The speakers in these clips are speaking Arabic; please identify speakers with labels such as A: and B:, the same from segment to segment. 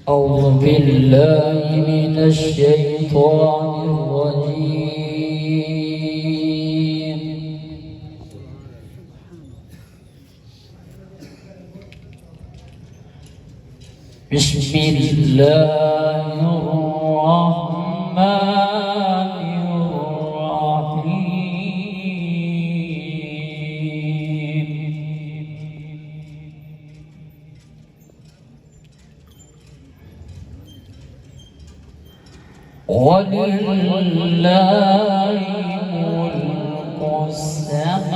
A: أعوذ بالله من الشيطان الرجيم. بسم الله الرحمن الرحيم. ولله ملك السماوات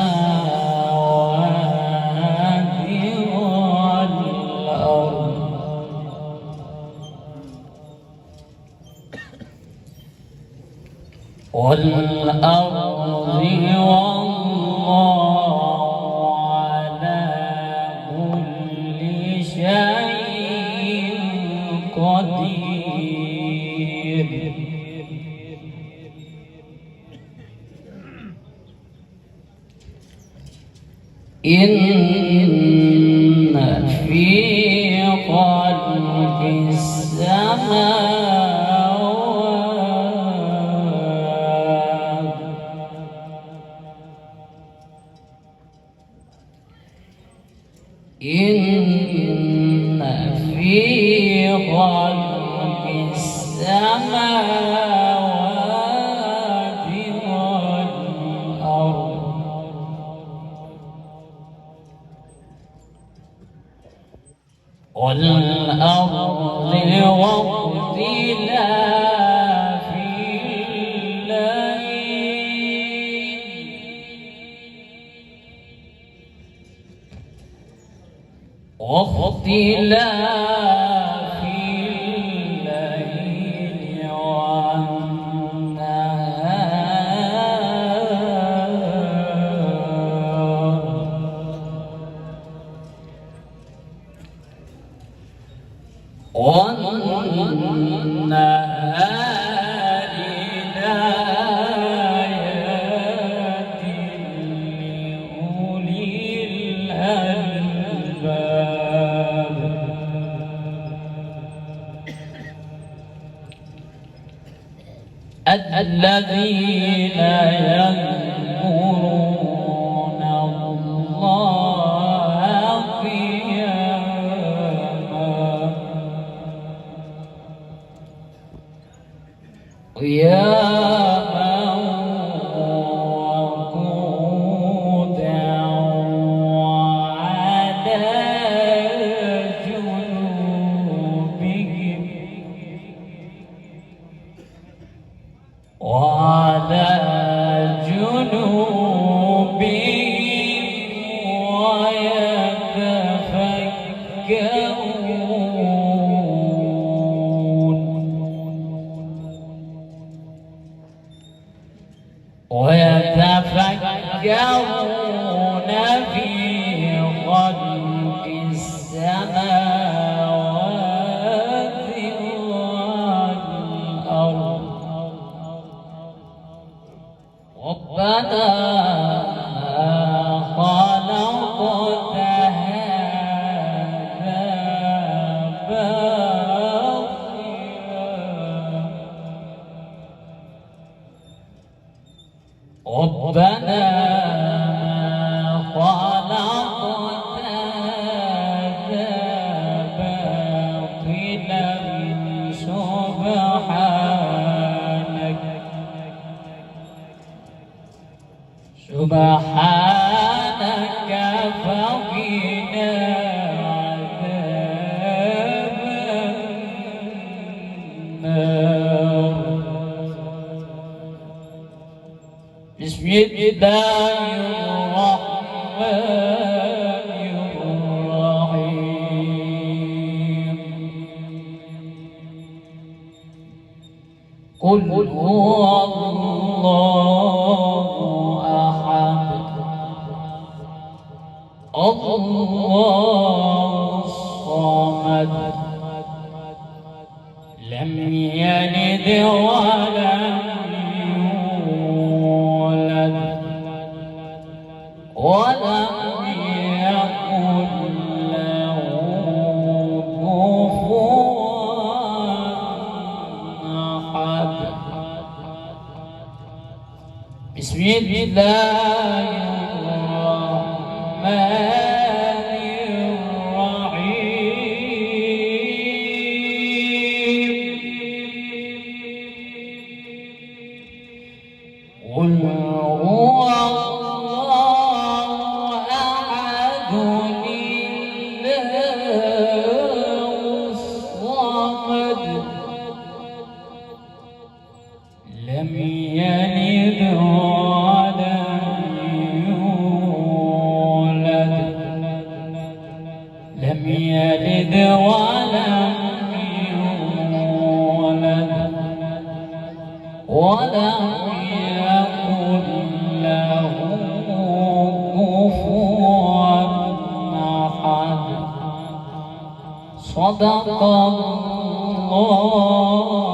A: والأرض والله على كل شيء قدير. إن في خلق السماوات إن في خلق السماوات والأرض واختلاف الليل والنهار لآيات لأولي الألباب. الذين يذكرون الله قياما وقعودا وعلى جنوبهم ويتفكرون في خلق السماوات والأرض. ربنا ما خلقت هذا باطلا. ربنا ما خلقت هذا باطلا سبحانك فقنا عذاب النار. بسم الله الرحمن الرحيم. قل هو الله أحد الله الصمد لم يلد ولم يولد ولم يكن له كفوا بسم الله الرحمن الرحيم قل هو الله أحد الله الصمد لم يلد ولم يولد لم يلد ولم يولد ولم يكن له كفوا أحد صدق الله